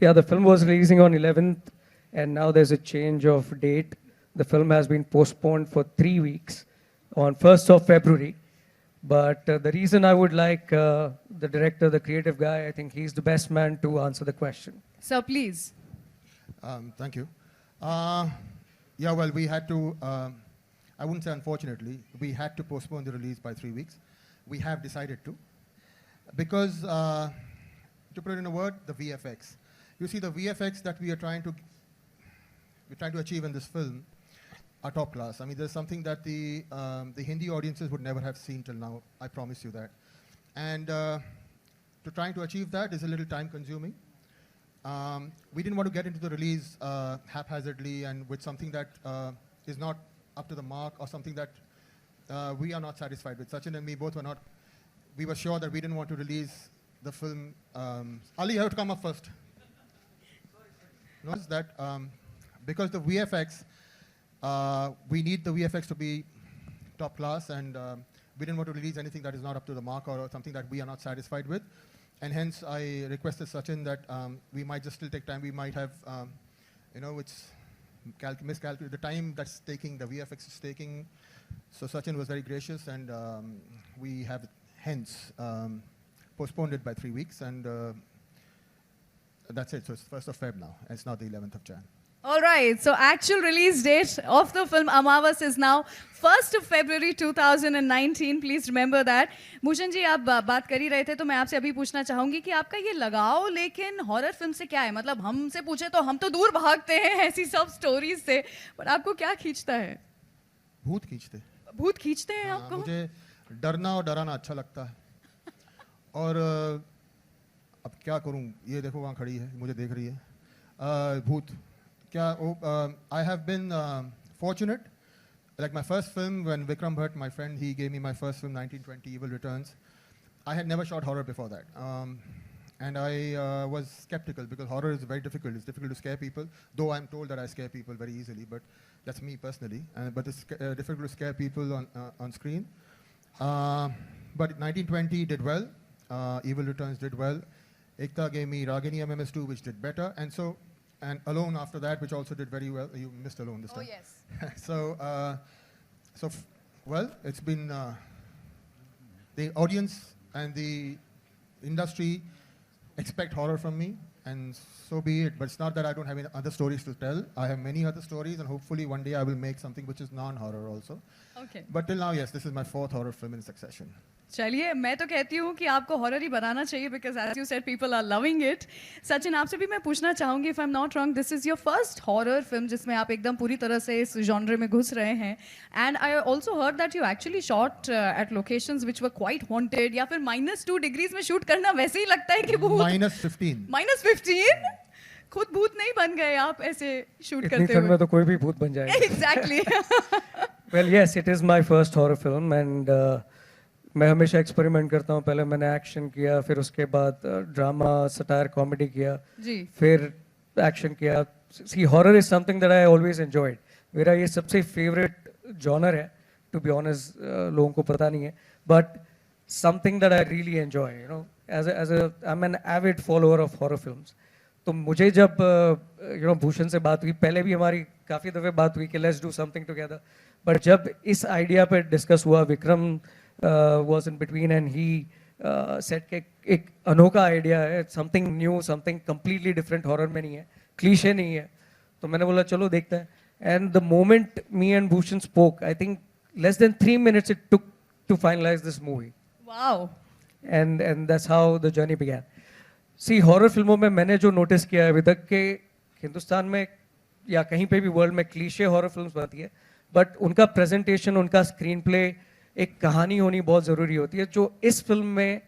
Yeah, the film was releasing on 11th, and now there's a change of date. The film has been postponed for 3 weeks on 1st of February. But the reason I would like the director, the creative guy, I think he's the best man to answer the question. Sir, please. Thank you. Yeah, well, we had to, I wouldn't say unfortunately, we had to postpone the release by 3 weeks. We have decided to. Because, to put it in a word, the VFX. You see, the VFX that we're trying to achieve in this film are top class. I mean, there's something that the Hindi audiences would never have seen till now. I promise you that. And trying to achieve that is a little time consuming. We didn't want to get into the release haphazardly and with something that is not up to the mark or something that we are not satisfied with. Sachin and me both were not, we were sure that we didn't want to release the film. Ali, you have to come up first. Notice that because the VFX, we need the VFX to be top class, and we didn't want to release anything that is not up to the mark or something that we are not satisfied with. And hence, I requested Sachin that we might just still take time. We might have, it's miscalculated. The time that's taking, the VFX is taking. So Sachin was very gracious, and we have hence postponed it by 3 weeks, and that's it. So it's 1st of Feb now. It's not the 11th of Jan. All right, so actual release date of the film Amavas is now 1st of February 2019. Please remember that. Bhushan ji, आप बात कर ही रहे थे तो मैं आपसे अभी पूछना चाहूंगी कि आपका ये लगाव लेकिन हॉरर फिल्म से क्या है? मतलब हमसे पूछे तो हम तो दूर भागते हैं ऐसी सब स्टोरीज से, पर आपको क्या खींचता है? भूत खींचते। भूत खींचते हैं आपको? मुझे डरना और डराना अच्छा लगता है। और अब क्या करूं? ये देखो वहाँ खड़ी है, मुझे देख रही है। भूत I have been fortunate. Like my first film, when Vikram Bhatt, my friend, he gave me my first film, 1920 Evil Returns. I had never shot horror before that. And I was skeptical because horror is very difficult. It's difficult to scare people, though I'm told that I scare people very easily, but that's me personally. But it's difficult to scare people on screen. But 1920 did well. Evil Returns did well. Ekta gave me Ragini MMS2, which did better. And Alone after that, which also did very well. You missed Alone this time. Oh, yes. Well, it's been the audience and the industry expect horror from me, and so be it. But it's not that I don't have any other stories to tell. I have many other stories, and hopefully one day I will make something which is non-horror also. Okay. But till now, yes, this is my 4th horror film in succession. चलिए, मैं तो कहती हूँ कि आपको horror ही बनाना चाहिए because as you said people are loving it. Sachin, आपसे भी मैं पूछना चाहूँगी, if I am not wrong, this is your first horror film जिसमें आप एकदम पूरी तरह से इस जॉनरे में घुस रहे हैं. And I also heard that you actually shot at locations which were quite haunted, या फिर -2 डिग्रीज में शूट करना वैसे ही लगता है कि भूत. -15. -15? खुद भूत नहीं बन गए आप ऐसे शूट करते हुए? इतनी फिल्म में तो कोई भी भूत बन जाएगा. Exactly. Well, yes, it is my first horror film, and मैं हमेशा एक्सपेरिमेंट करता हूँ. पहले मैंने एक्शन किया, फिर उसके बाद ड्रामा, सटायर, कॉमेडी किया, फिर एक्शन किया. See, horror is something that I always enjoyed. मेरा ये सबसे फेवरेट जॉनर है, टू बी ऑनेस्ट. लोगों को पता नहीं है, but something that I really enjoy, you know, as I am an avid follower of horror films. तो मुझे जब भूषण से बात हुई, पहले भी हमारी काफ़ी दफ़े बात हुई कि let's do something together, but जब इस आइडिया पे डिस्कस हुआ, Vikram was in between, and he said कि एक अनोखा आइडिया है, something new, something completely different, horror में नहीं है, cliche नहीं है. तो मैंने बोला चलो देखते हैं. And the moment me and Bhushan spoke, I think less than 3 minutes it took to finalize this movie. Wow. And that's how the journey began. See, horror फिल्मों में मैंने जो नोटिस किया है अभी तक कि हिंदुस्तान में या कहीं पे भी वर्ल्ड में क्लीशे हॉरर फिल्म्स बनती है, बट उनका प्रेजेंटेशन, उनका स्क्रीन प्ले, एक कहानी होनी बहुत ज़रूरी होती है, जो इस फिल्म में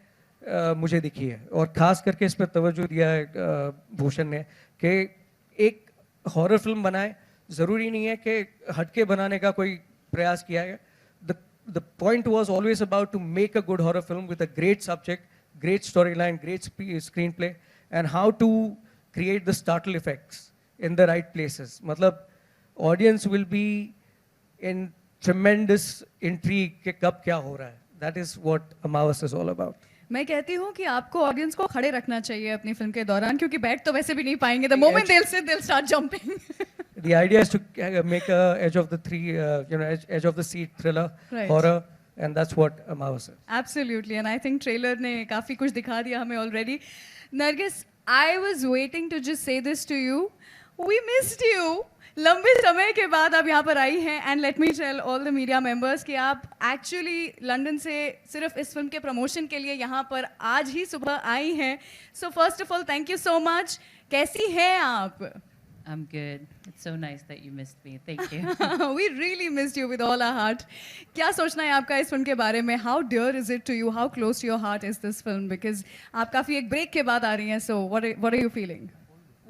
मुझे दिखी है. और ख़ास करके इस पर तवज्जो दिया है भूषण ने कि एक हॉरर फिल्म बनाए. ज़रूरी नहीं है कि हटके बनाने का कोई प्रयास किया है. The point was always about to make a good horror film with a great subject, great storyline, great screenplay, and how to create the startle effects in the right places. मतलब audience will be in tremendous intrigue कि कब क्या हो रहा है. That is what Amavas is all about. मैं कहती हूँ कि आपको ऑडियंस को खड़े रखना चाहिए अपनी फिल्म के दौरान, क्योंकि बैठ तो वैसे भी नहीं पाएंगे. The moment they'll start jumping. The idea is to make a edge of the seat thriller, right, horror, and that's what Amava says. Absolutely, and I think trailer ने काफी कुछ दिखा दिया हमें already. Nargis, I was waiting to just say this to you. We missed you. लंबे समय के बाद आप यहाँ पर आई हैं and let me tell all the media members कि आप एक्चुअली लंदन से सिर्फ इस फिल्म के प्रमोशन के लिए यहाँ पर आज ही सुबह आई हैं. So first of all thank you so much. कैसी हैं आप? I'm good. It's so nice that you missed me. Thank you. We really missed you with all our heart. क्या सोचना है आपका इस फिल्म के बारे में? How dear is it to you? How close to your heart is this film? Because आप काफी एक ब्रेक के बाद आ रही हैं. So what are you feeling?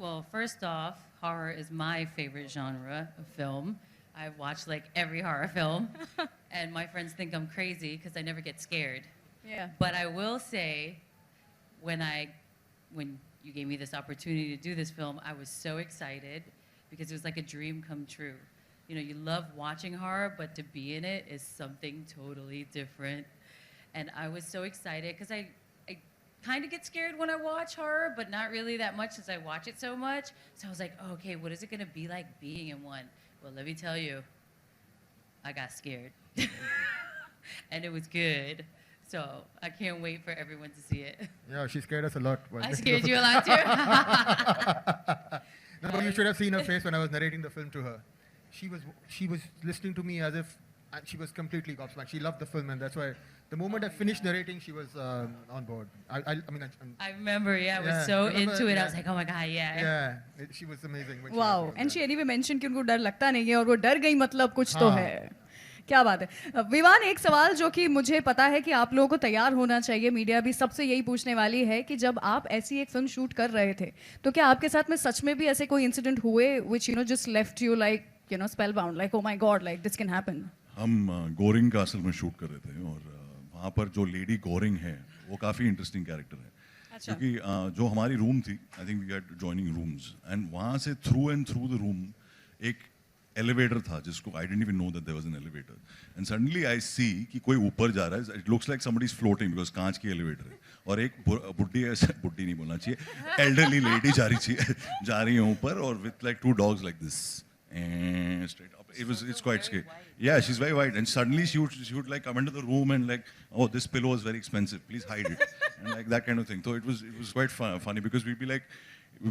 Well, first off, horror is my favorite genre of film. I've watched like every horror film, and my friends think I'm crazy because I never get scared. Yeah. But I will say, when you gave me this opportunity to do this film, I was so excited because it was like a dream come true. You know, you love watching horror, but to be in it is something totally different. And I was so excited because I kind of get scared when I watch horror, but not really that much since I watch it so much. So I was like, oh, okay, what is it going to be like being in one? Well, let me tell you, I got scared. And it was good. So I can't wait for everyone to see it. Yeah, she scared us a lot. I scared you a lot too. No, but you should have seen her face when I was narrating the film to her. She was listening to me as if she was completely gobsmacked. She loved the film, and that's why the moment I finished narrating, she was on board. I mean, I remember, yeah, I was so into it. I was like, oh my God, yeah. Yeah, she was amazing. when she Wow. was And she anyway mentioned कि उनको डर लगता नहीं है और वो डर गई मतलब कुछ तो है. क्या बात है. विवान, एक सवाल जो कि मुझे पता है कि आप लोगों को तैयार होना चाहिए, मीडिया भी सबसे यही पूछने वाली है कि जब आप ऐसी एक फिल्म शूट कर रहे थे तो क्या आपके साथ में सच में भी ऐसे कोई इंसिडेंट हुए which you know just left you like you know spellbound, like oh my God, like this can happen? हम गोरिंग कासल में शूट कर रहे थे और वहाँ पर जो लेडी गोरिंग है वो काफ़ी इंटरेस्टिंग कैरेक्टर है. अच्छा. क्योंकि जो हमारी रूम थी, I think we are joining rooms, and वहाँ से थ्रू द रूम एक एलिवेटर था जिसको I didn't even know that there was an elevator, and suddenly I see कि कोई ऊपर जा रहा है. It looks like somebody is floating because कांच की एलिवेटर है, और एक बुड्ढी बुड्ढी नहीं बोलना चाहिए, एल्डरली लेडी जा रही है ऊपर और with like 2 dogs like this and straight up. It's quite scary. Yeah, she's very white, and suddenly she would like come into the room and like, oh, this pillow is very expensive, please hide it, and like that kind of thing. So it was quite funny because we'd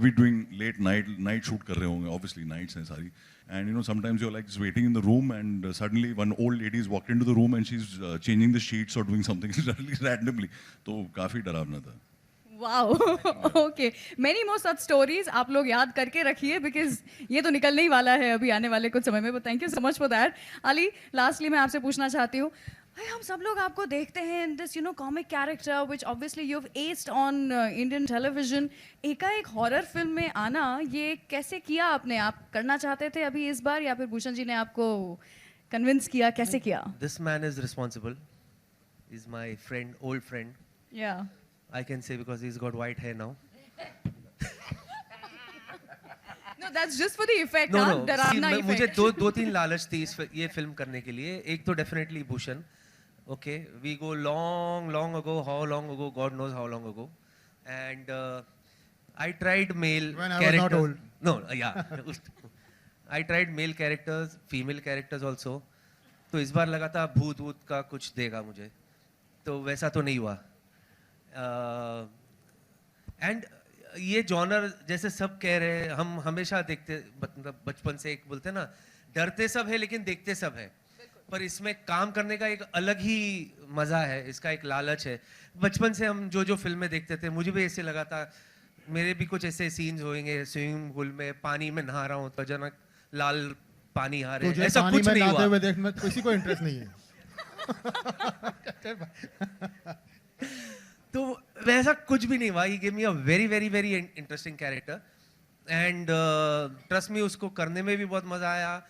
be doing late night shoot kar rahe honge, obviously nights hain sari, and you know sometimes you're like just waiting in the room and suddenly one old lady has walked into the room and she's changing the sheets or doing something randomly. तो काफी डरावना था. Wow. Okay, many more such stories आप लोग याद करके रखिए because ये तो निकलने ही वाला है अभी आने वाले कुछ समय में. But thank you so much for that. Ali, lastly मैं आपसे पूछना चाहती हूँ, हम सब लोग आपको देखते हैं in this you know comic character which obviously you have aced on Indian television. एकाएक हॉरर फिल्म में आना, ये कैसे किया आपने? आप करना चाहते थे अभी इस बार या फिर भूषण जी ने आपको कन्विंस किया? कैसे किया? This man is responsible, is my friend, old friend. या I can say because he's got white hair now. No, that's just for the effect. No, हाँ, no. डरावना See, मुझे effect. दो तीन लालच थी ये फिल्म करने के लिए. एक तो definitely Bhushan. Okay, we go long ago. How long ago? God knows how long ago. And I tried male When I was characters. not old. No, yeah. I tried male characters, female characters also. तो इस बार लगा था भूत का कुछ देगा मुझे, तो वैसा तो नहीं हुआ. एंड ये जॉनर जैसे सब कह रहे हैं, हम हमेशा देखते, मतलब बचपन से एक बोलते हैं ना, डरते सब है लेकिन देखते सब है. पर इसमें काम करने का एक अलग ही मजा है, इसका एक लालच है. बचपन से हम जो फिल्में देखते थे, मुझे भी ऐसे लगा था मेरे भी कुछ ऐसे सीन्स होंगे स्विमिंग पूल में, पानी में नहा रहा हूँ तो अचानक लाल पानी आ रहे, ऐसा कुछ नहीं हुआ. हुए देखने किसी को इंटरेस्ट नहीं है. तो वैसा कुछ भी नहीं हुआ. He give me a very very very interesting character, and trust me, उसको करने में भी बहुत मजा आया.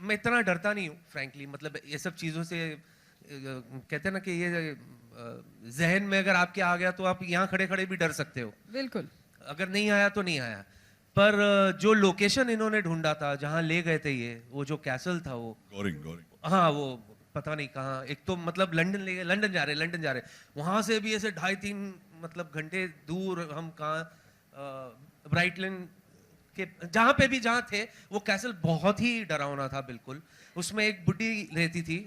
मैं इतना डरता नहीं हूँ फ्रैंकली, मतलब ये सब चीज़ों से कहते हैं ना कि ये जहन में अगर आपके आ गया तो आप यहाँ खड़े खड़े भी डर सकते हो. बिल्कुल. अगर नहीं आया तो नहीं आया. पर जो लोकेशन इन्होंने ढूंढा था, जहाँ ले गए थे ये, वो जो कैसल था, वो गोरिंग. हाँ, वो पता नहीं कहाँ, एक तो मतलब लंदन जा रहे, वहाँ से भी ऐसे 2.5-3 मतलब घंटे दूर, हम कहाँ ब्राइटलैंड के जहाँ पे भी जहाँ थे वो कैसल बहुत ही डरावना था बिल्कुल। उसमें एक बुड्ढी रहती थी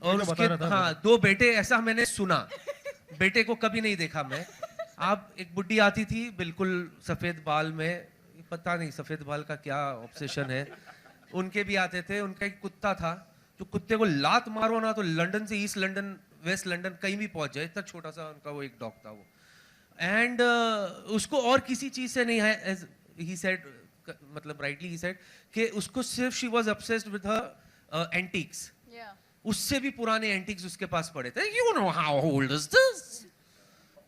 और उसके हाँ 2 बेटे, ऐसा मैंने सुना, बेटे को कभी नहीं देखा मैं। आप एक बुड्ढी आती थी बिल्कुल सफेद बाल में, पता नहीं सफेद बाल का क्या ऑब्सेशन है, उनके भी आते थे। उनका एक कुत्ता था, जो कुत्ते को लात मारो ना तो लंदन से ईस्ट लंदन वेस्ट लंदन कहीं भी पहुंच जाए, इतना छोटा सा उनका वो एक डॉग था वो। एंड उसको और किसी चीज से नहीं है, एज ही सेड, मतलब राइटली ही सेड कि उसको सिर्फ she was obsessed with her antiques. उससे भी पुराने एंटीक्स उसके पास पड़े थे। You know how old is this,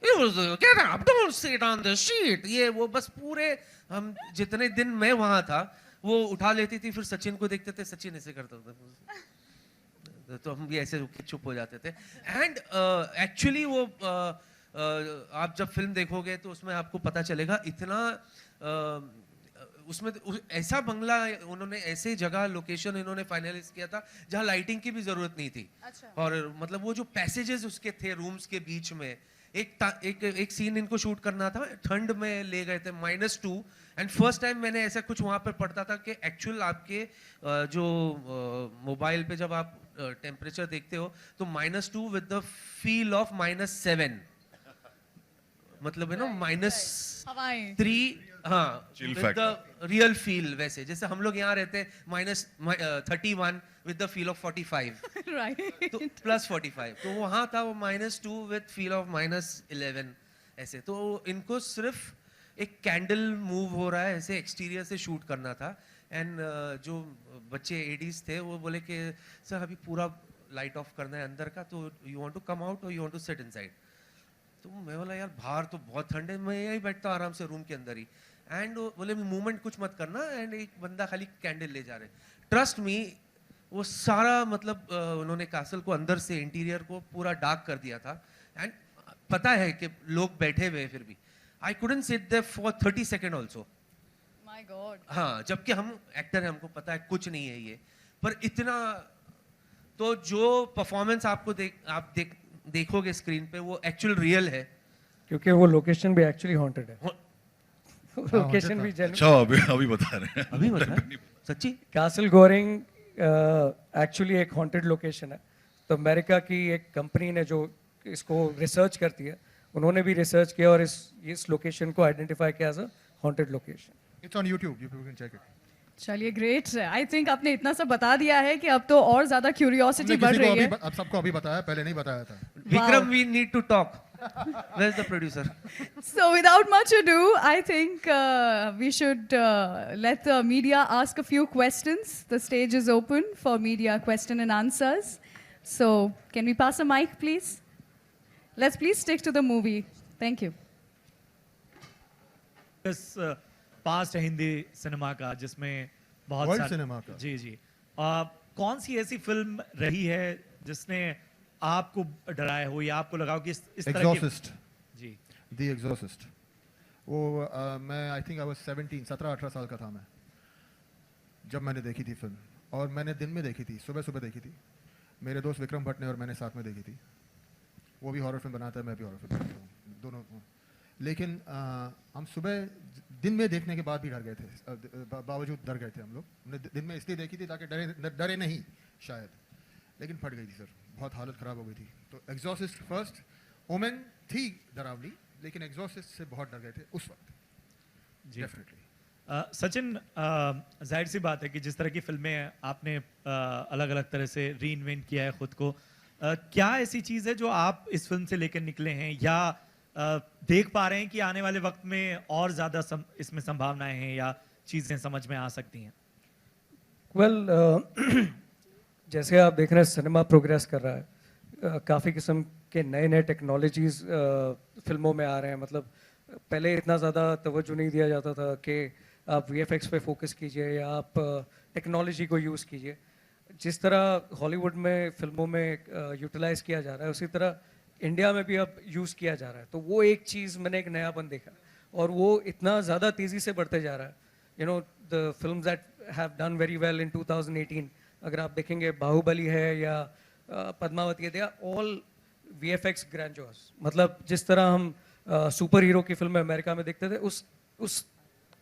get up, don't sit on the sheet। ये वो बस पूरे, हम जितने दिन मैं वहां था वो उठा लेती थी, फिर सचिन को देखते थे, सचिन ऐसे करता था तो हम भी ऐसे चुप हो जाते थे। एंड एक्चुअली वो आप जब फिल्म देखोगे तो उसमें आपको पता चलेगा इतना उसमें ऐसा बंगला उन्होंने, ऐसे जगह लोकेशन इन्होंने फाइनलाइज किया था जहां लाइटिंग की भी जरूरत नहीं थी। अच्छा। और मतलब वो जो पैसेजेस उसके थे रूम्स के बीच में, एक सीन इनको शूट करना था, ठंड में ले गए थे -2। एंड फर्स्ट टाइम मैंने ऐसा कुछ वहां पर पढ़ता था कि एक्चुअल आपके जो मोबाइल पे जब आप टेम्परेचर देखते हो तो -2 विद द फील ऑफ -7, मतलब है ना -3, हाँ विद द रियल फील। वैसे जैसे हम लोग यहाँ रहते हैं -31 with the feel of 45, right, तो +45, तो वहाँ था वो -2 विद फील ऑफ -11 ऐसे। तो इनको सिर्फ एक कैंडल मूव हो रहा है ऐसे एक्सटीरियर से शूट करना था। एंड जो बच्चे एडीज थे वो बोले कि सर अभी पूरा लाइट ऑफ करना है अंदर का, तो you want to come out और you want to sit inside. तो मैं बोला यार बाहर तो बहुत ठंड है, मैं यही बैठता आराम से रूम के अंदर ही। एंड बोले मूवमेंट कुछ मत करना, एंड एक बंदा खाली कैंडल ले जा रहे। ट्रस्ट मी, वो सारा मतलब उन्होंने कैसल को अंदर से इंटीरियर को पूरा डार्क कर दिया था। एंड पता है कि लोग बैठे हुए फिर भी I couldn't sit there for 30 second also. My God. हाँ, जबकि हम एक्टर हैं, हमको पता है कुछ नहीं है ये, पर इतना तो जो परफॉर्मेंस आपको देखोगे स्क्रीन पे वो एक्चुअल रियल है, क्योंकि वो लोकेशन भी एक्चुअली हॉन्टेड है। लोकेशन भी अच्छा अभी बता रहे हैं, अभी बता सच्ची। कैसल गोरिंग एक्चुअली एक हॉन्टेड लोकेशन है। तो अमेरिका की एक कंपनी ने जो इसको रिसर्च करती है, उन्होंने भी रिसर्च किया और इस लोकेशन को आइडेंटिफाई किया as a haunted location. It's on YouTube. You can check it. चलिए ग्रेट, आई थिंक आपने इतना सब बता दिया है कि अब तो और ज्यादा क्यूरियोसिटी बढ़ रही है। अब सबको अभी बताया, पहले नहीं बताया था। Vikram, we need to talk. Where's the producer? So without much ado, I think we should let the media ask a few questions. The stage is open for media question and answers. So can we pass a mic, please? Let's please stick to the movie. Thank you. Past है Hindi cinema का, जिसमें बहुत world cinema का। जी जी। कौन सी ऐसी film रही है जिसने आपको डराया हो या आपको लगा हो कि इस तरह Exorcist. जी। The Exorcist. वो मैं आई थिंक आई वाज 17 साल का था मैं जब मैंने देखी थी फिल्म, और मैंने दिन में देखी थी, सुबह देखी थी। मेरे दोस्त विक्रम भट्ट ने और मैंने साथ में देखी थी। वो भी हॉरर फिल्म बनाता है, मैं भी हॉरर फिल्म बनाता हूँ, दोनों। लेकिन हम सुबह दिन में देखने के बाद भी डर गए थे, बावजूद डर गए थे हम लोग। हमने दिन में इसलिए देखी थी ताकि डरे नहीं शायद, लेकिन फट गई थी सर, बहुत हालत ख़राब हो गई थी। तो एग्जॉर्सिस्ट फर्स्ट, ओमेन थी डरावनी, लेकिन एग्जॉर्सिस्ट से बहुत डर गए थे उस वक्त। डेफिनेटली। सचिन, जाहिर सी बात है कि जिस तरह की फिल्में आपने अलग अलग तरह से री इन्वेंट किया है खुद को, क्या ऐसी चीज़ है जो आप इस फिल्म से लेकर निकले हैं या देख पा रहे हैं कि आने वाले वक्त में और ज़्यादा इसमें संभावनाएं हैं या चीज़ें समझ में आ सकती हैं? वेल, जैसे आप देख रहे हैं सिनेमा प्रोग्रेस कर रहा है, काफ़ी किस्म के नए टेक्नोलॉजीज़ फिल्मों में आ रहे हैं। मतलब पहले इतना ज़्यादा तवज्जो नहीं दिया जाता था कि आप VFX पे फोकस कीजिए या आप टेक्नोलॉजी को यूज़ कीजिए। जिस तरह हॉलीवुड में फिल्मों में यूटिलाइज़ किया जा रहा है, उसी तरह इंडिया में भी अब यूज़ किया जा रहा है। तो वो एक चीज़ मैंने एक नयापन देखा, और वो इतना ज़्यादा तेज़ी से बढ़ते जा रहा है। You know, the films that have done very well in 2018, अगर आप देखेंगे बाहुबली है या पद्मावती है, दे आर ऑल VFX ग्रैंडोर्स। मतलब जिस तरह हम सुपर हीरो की फिल्में अमेरिका में देखते थे, उस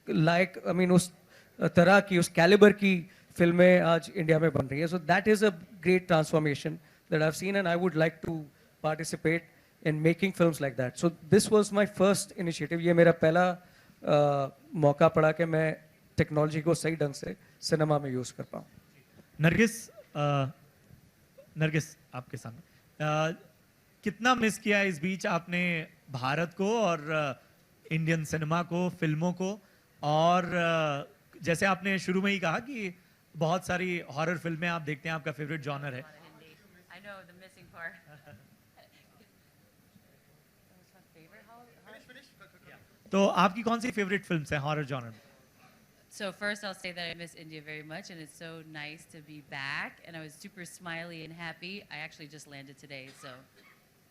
लायक आई मीन उस तरह की, उस कैलिबर की फिल्में आज इंडिया में बन रही है. So that is a great transformation that I have seen and I would like to participate in making films like that. So this was my first initiative. ये मेरा पहला मौका पड़ा कि मैं टेक्नोलॉजी को सही ढंग से सिनेमा में यूज़ कर पाऊँ. नरगिस आपके सामने कितना मिस किया इस बीच आपने भारत को और इंडियन सिनेमा को, फिल्मों को, और जैसे आपने शुरू में ही कहा कि बहुत सारी हॉरर फिल्में आप देखते हैं, आपका फेवरेट जॉनर है. I know the missing part. तो आपकी कौन सी फेवरेट फिल्म्स हैं हॉरर जॉनर में? So first I'll say that I miss India very much and it's so nice to be back and I was super smiley and happy. I actually just landed today, so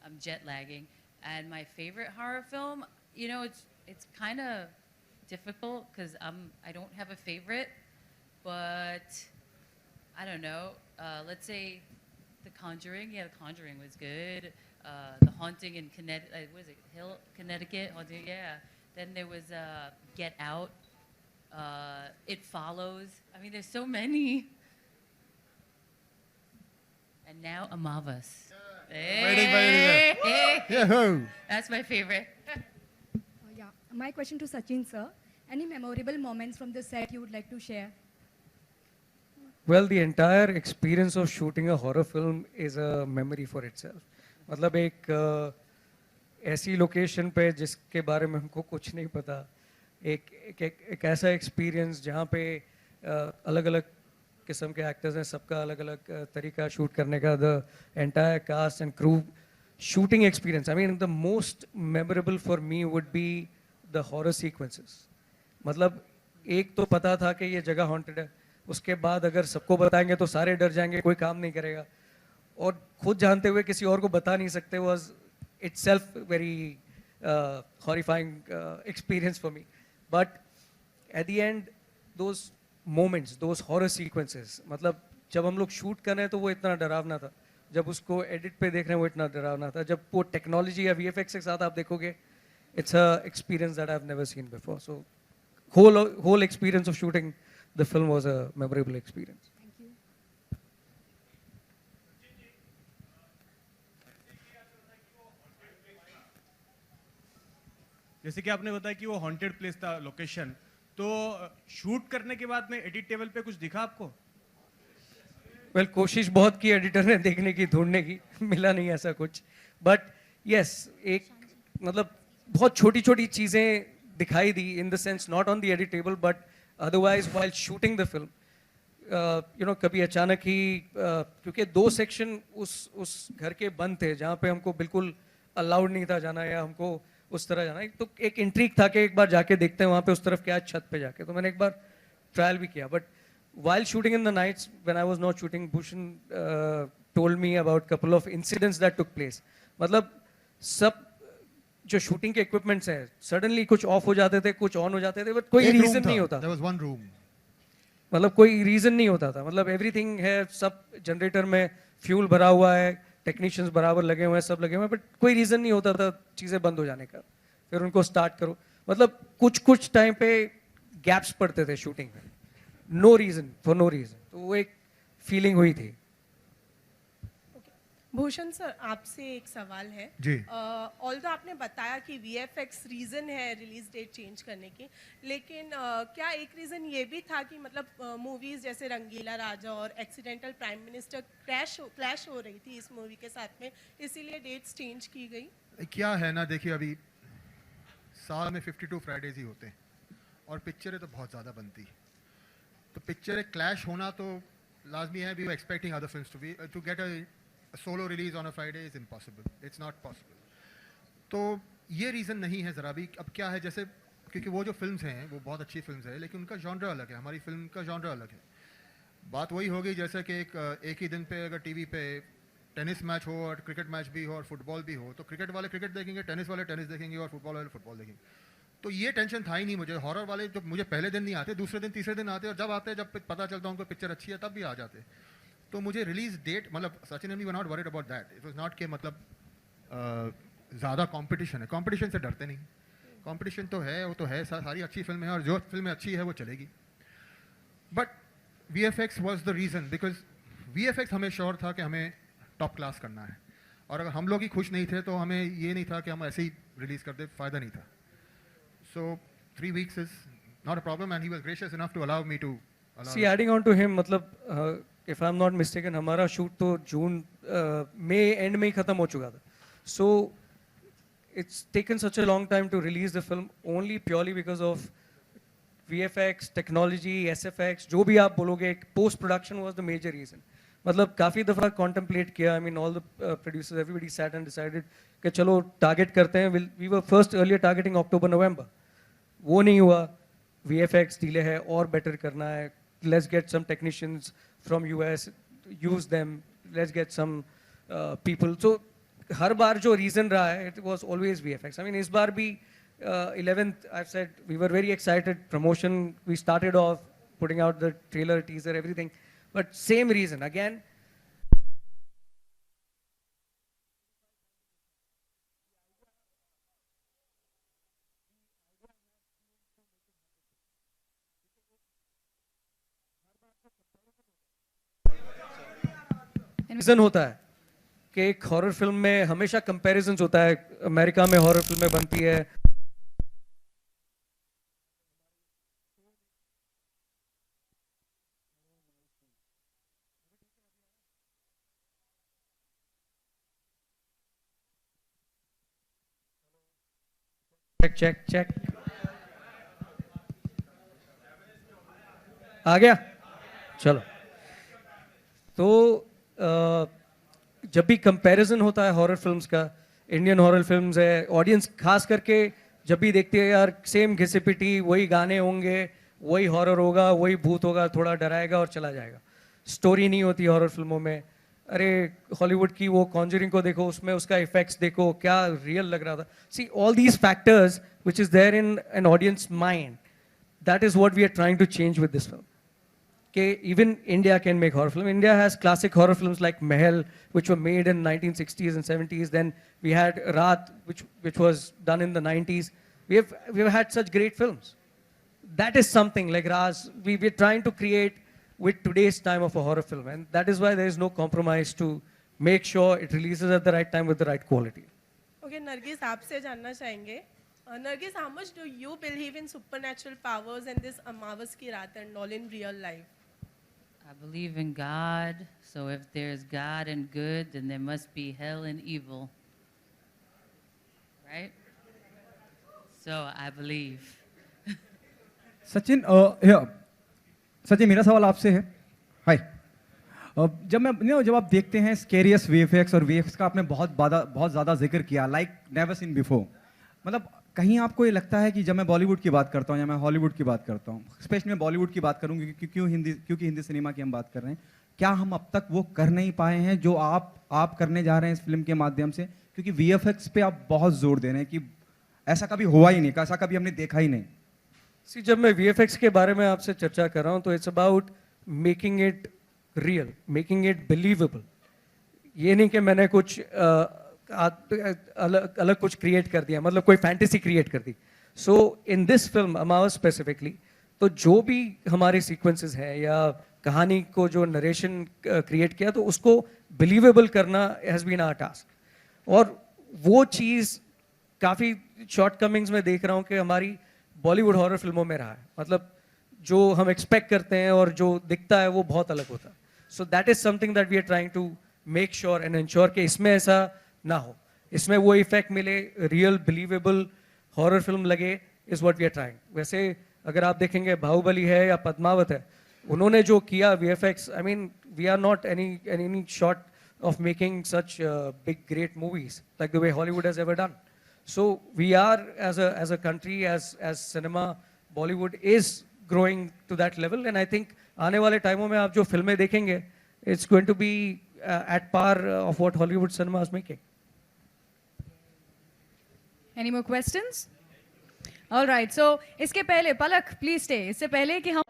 I'm jet lagging. And my favorite horror film, you know, it's kind of difficult because I don't have a favorite, but I don't know. Let's say The Conjuring. Yeah, The Conjuring was good. The Haunting in Connecticut. What is it? Connecticut. Haunting. Yeah. Then there was Get Out. It Follows. I mean, there's so many. And now Amavas. Yahoo! That's my favorite. Yeah. My question to Sachin sir. Any memorable moments from the set you would like to share? Well, the entire experience of shooting a horror film is a memory for itself. मतलब एक ऐसी location पे जिसके बारे में हमको कुछ नहीं पता, एक ऐसा एक्सपीरियंस जहाँ पे अलग अलग किस्म के एक्टर्स हैं, सबका अलग अलग तरीका शूट करने का, the entire cast and crew shooting experience. I mean the most memorable for me would be the horror sequences. मतलब एक तो पता था कि ये जगह हॉन्टेड है, उसके बाद अगर सबको बताएंगे तो सारे डर जाएंगे, कोई काम नहीं करेगा, और खुद जानते हुए किसी और को बता नहीं सकते. Was itself very horrifying experience for me. But at the end, those moments, those horror sequences, मतलब जब हम लोग शूट कर रहे हैं तो वो इतना डरावना था, जब उसको एडिट पे देख रहे हैं वो इतना डरावना था, जब वो टेक्नोलॉजी या VFX के साथ आप देखोगे, it's a experience that I've never seen before. So whole experience of shooting the film was a memorable experience. जैसे कि आपने बताया कि वो हॉन्टेड प्लेस था लोकेशन, तो शूट करने के बाद में एडिट टेबल पे कुछ दिखा आपको? Well, कोशिश बहुत की एडिटर ने देखने की, ढूंढने की, मिला नहीं ऐसा कुछ. बट यस, एक मतलब बहुत छोटी छोटी चीज़ें दिखाई दी, in the sense not on the edit table but otherwise while shooting the film. You know, कभी अचानक ही क्योंकि 2 सेक्शन उस घर के बंद थे जहाँ पे हमको बिल्कुल अलाउड नहीं था जाना, या हमको उस तरह जाना, तो एक इंट्रीग था कि एक बार जाके देखते हैं वहाँ पे उस तरफ क्या है छत पे जाके. तो मैंने एक बार ट्रायल भी किया. But while shooting in the nights when I was not shooting, Bhushan told me about couple of incidents that took place. मतलब सब जो शूटिंग के इक्विपमेंट्स हैं सडनली कुछ ऑफ हो जाते थे, कुछ ऑन हो जाते थे, बट कोई रीजन नहीं होता. There was one room. मतलब कोई रीजन नहीं होता था. मतलब एवरीथिंग है, सब जनरेटर में फ्यूल भरा हुआ है, टेक्नीशियंस बराबर लगे हुए हैं, सब लगे हुए हैं, बट कोई रीजन नहीं होता था चीज़ें बंद हो जाने का. फिर उनको स्टार्ट करो, मतलब कुछ टाइम पे गैप्स पड़ते थे शूटिंग में, no reason, for no reason. तो वो एक फीलिंग हुई थी. भूषण सर, आपसे एक सवाल है जी. ऑल्दो आपने बताया कि VFX रीज़न है रिलीज डेट चेंज करने की, लेकिन क्या एक रीज़न ये भी था कि मतलब मूवीज़ जैसे रंगीला राजा और एक्सीडेंटल प्राइम मिनिस्टर क्लैश हो रही थी इस मूवी के साथ में, इसीलिए डेट्स चेंज की गई? क्या है ना, देखिए अभी साल में 52 फ्राइडेज ही होते हैं और पिक्चरें तो बहुत ज़्यादा बनती, तो पिक्चरें क्लैश होना तो लाजमी है. We were expecting other films to get a solo release on a Friday is impossible, it's not possible. तो ये रीज़न नहीं है ज़रा भी. अब क्या है, जैसे क्योंकि वो जो फिल्म्स हैं वो बहुत अच्छी फिल्म्स है, लेकिन उनका जॉनर अलग है, हमारी फिल्म का जॉनर अलग है. बात वही होगी जैसे कि एक ही दिन पे अगर टीवी पे टेनिस मैच हो और क्रिकेट मैच भी हो और फुटबॉल भी हो, तो क्रिकेट वाले क्रिकेट देखेंगे, टेनिस वाले टेनिस देखेंगे और फुटबॉल वाले फुटबॉल देखेंगे. तो ये टेंशन था ही नहीं मुझे. हॉरर वाले जब मुझे पहले दिन नहीं आते, दूसरे दिन तीसरे दिन आते, और जब आते जब पता चलता उनको पिक्चर अच्छी है तब भी आ जाते. तो मुझे रिलीज डेट, मतलब Sachin and we were not worried about that. It was not कि मतलब ज़्यादा कंपटीशन है, कंपटीशन से डरते नहीं. कंपटीशन तो है, वो तो है, सारी अच्छी फिल्में हैं और जो फिल्में अच्छी है वो चलेगी. But VFX was the reason, because VFX हमें श्योर था कि हमें टॉप क्लास करना है, और अगर हम लोग ही खुश नहीं थे तो हमें ये नहीं था कि हम ऐसे ही रिलीज़ कर दे, फ़ायदा नहीं था. So 3 weeks is not a problem and he was gracious enough to allow me to. See adding on to him, मतलब if I am not mistaken हमारा शूट तो जून मई एंड में ही खत्म हो चुका था. सो it's taken such a long time to release the film only purely because of VFX, technology, SFX, जो भी आप बोलोगे, post production was the major reason. मतलब काफ़ी दफ़ा contemplate किया, I mean all the producers, everybody sat and decided कि चलो target करते हैं. We were first earlier targeting October, November. वो नहीं हुआ, VFX delay है और better करना है. Let's get some technicians from US, use them. Let's get some people. So हर बार जो रीजन रहा है, it was always VFX. I mean इस बार भी 11th I've said we were very excited, promotion, we started off putting out the trailer, teaser, everything, but same reason again. Reason होता है कि एक horror film में हमेशा कंपैरिजन्स होता है. अमेरिका में हॉरर फिल्में बनती है, चेक चेक आ गया. चलो, तो जब भी कंपैरिजन होता है हॉरर फिल्म्स का, इंडियन हॉरर फिल्म्स है, ऑडियंस खास करके जब भी देखती है यार सेम घिसी-पिटी, वही गाने होंगे, वही हॉरर होगा, वही भूत होगा, थोड़ा डराएगा और चला जाएगा. स्टोरी नहीं होती हॉरर फिल्मों में. अरे हॉलीवुड की वो कॉन्जरिंग को देखो, उसमें उसका इफेक्ट्स देखो, क्या रियल लग रहा था. See all these factors which is there in an audience mind, that is what we are trying to change with this film. Even India can make horror film. India has classic horror films like Mahal, which were made in 1960s and 70s. Then we had Raat, which was done in the 90s. We've had such great films. That is something like Raz. We're trying to create with today's time of a horror film, and that is why there is no compromise to make sure it releases at the right time with the right quality. Okay, Nargis, आपसे जानना चाहेंगे. Nargis, how much do you believe in supernatural powers and this Amavas ki Raat and all in real life? I believe in God, so if there's God and good, then there must be hell and evil. Right? So I believe. Sachin, Sachin मेरा सवाल आपसे है. हाय, जब आप देखते हैं scariest VFX और VFX का आपने बहुत ज़्यादा जिक्र किया, लाइक नेवर सीन बिफोर. मतलब कहीं आपको ये लगता है कि जब मैं बॉलीवुड की बात करता हूँ या मैं हॉलीवुड की बात करता हूँ, स्पेशली मैं बॉलीवुड की बात करूँगी क्योंकि हिंदी सिनेमा की हम बात कर रहे हैं, क्या हम अब तक वो कर नहीं पाए हैं जो आप करने जा रहे हैं इस फिल्म के माध्यम से? क्योंकि VFX पे आप बहुत जोर दे रहे हैं कि ऐसा कभी हुआ ही नहीं, ऐसा कभी हमने देखा ही नहीं. सी, जब मैं VFX के बारे में आपसे चर्चा कर रहा हूँ तो it's about making it real, making it believable. ये नहीं कि मैंने कुछ अलग कुछ क्रिएट कर दिया, मतलब कोई फैंटेसी क्रिएट कर दी. सो in this film Amavas specifically, तो जो भी हमारे सीक्वेंसेस हैं या कहानी को जो नरेशन क्रिएट किया, तो उसको बिलीवेबल करना हैज़ बीन आवर टास्क. और वो चीज़ काफ़ी शॉर्टकमिंग्स में देख रहा हूँ कि हमारी बॉलीवुड हॉरर फिल्मों में रहा है. मतलब जो हम एक्सपेक्ट करते हैं और जो दिखता है वो बहुत अलग होता है. So that is something that we are trying to make sure and ensure कि इसमें ऐसा ना हो, इसमें वो इफेक्ट मिले, रियल बिलीवेबल हॉरर फिल्म लगे, is what we are trying. वैसे अगर आप देखेंगे बाहुबली है या पद्मावत है, उन्होंने जो किया VFX, I mean we are not any short of making such big great movies like the way Hollywood has ever done. So we are as a country, as cinema, Bollywood is growing to that level. And I think आने वाले टाइमों में आप जो फिल्में देखेंगे, it's going to be at par of what Hollywood cinema is making. Any more questions? All right. So इसके पहले पलक, please stay. इससे पहले कि हम